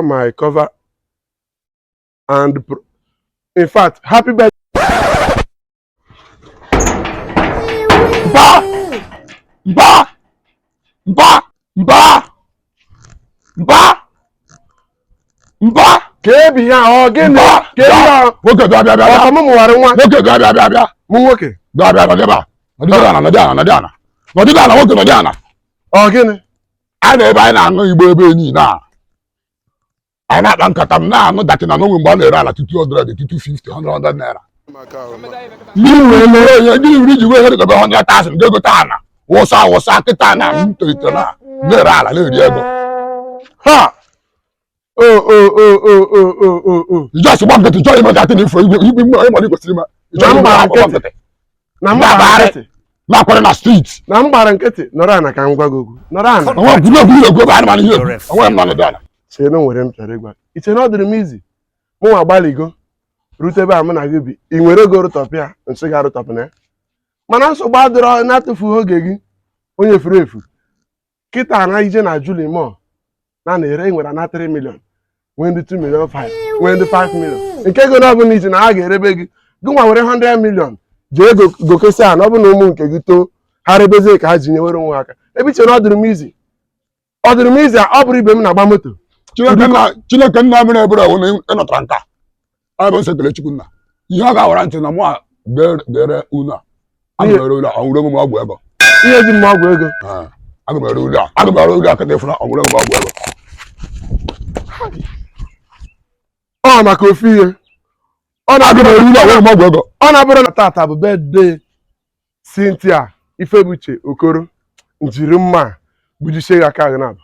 my cover and in fact, happy birthday. Mba! Kebi ya o gini? Kebi ya. Woke do abia. O mo ware nwa. Woke do abia. Mu woke. Do abia ba. Nodiana. Woke nodiana. O gini? Ana ebe anyị na-aṅụ igbo ebe ni na. Anyị na-akpa nkata m na-aṅụ datina n'onwe mgbe a na-ere ala 200, 250, 100 naira. Gịnị ji wee ego 100,000 ga-ego ana. Wụsa kịta na ntolite na na-ere ala na-eri ego. Ha! Just gbam nkịtị chọọ ime gatin ifo igwe ịmọdụ kwesịrị ime. Na mgbara nkịtị. Na akwara na street. Na mgbara nkịtị nọrọ ana ka m gwa gị okwu. Nọrọ ana. Onwe gwuregwu ebe anụmanụ ihe egwu. Onwe m nọ n'ụdị ala. Chee na nwere m chọrọ ịgwa. Iche na ọ dịrị m izi. Mụ nwa gbaligo. Rute ebe a mụ na gị bi. I nwere ego rụtọpịa nsị ga rụtọpịa. Mana nsogbu adịrọ na-atụfughị oge gị. Onye furu efu. Kịta na ije na Julie Mall. Na-ere nwere na 3 million. Nwee ndị 2 million 5. Nwee ndị 5 million. Nke ego na ọ bụ n'iji na ha ga-erebe gị. Gị nwa were 100 million. Jee gokosi a na ọ bụ na ụmụ nke gị too ha rebezie ka ha ji nyewere onwe aka ebe iche na ọ dịrị m izi ọ bụrụ ibe m na-agba moto Chineke nna mere ebere ọwụ na ịnọtara nka ọ bụ nsekele Chukwu nna ihe ọ ga-awara ntị na mụ a gere unu a agụmere ule ọnwụrụ m ọgwụ ego ihe ji m ọgwụ ego agụmere ule a kịta ịfụna ọnwụrụ m ọgwụ ego ọ maka ofu ihe ọ na-abụrụ na tata bụ birthday Cynthia Ifebuche Okoro njiri mma bujisie ya aka na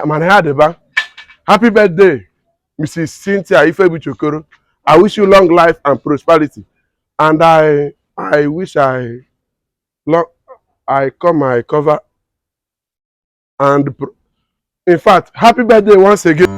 mana ya dịba happy birthday Mrs. Cynthia Ifebuche Okoro. I wish you long life and prosperity and I wish I come my cover and in fact happy birthday once again.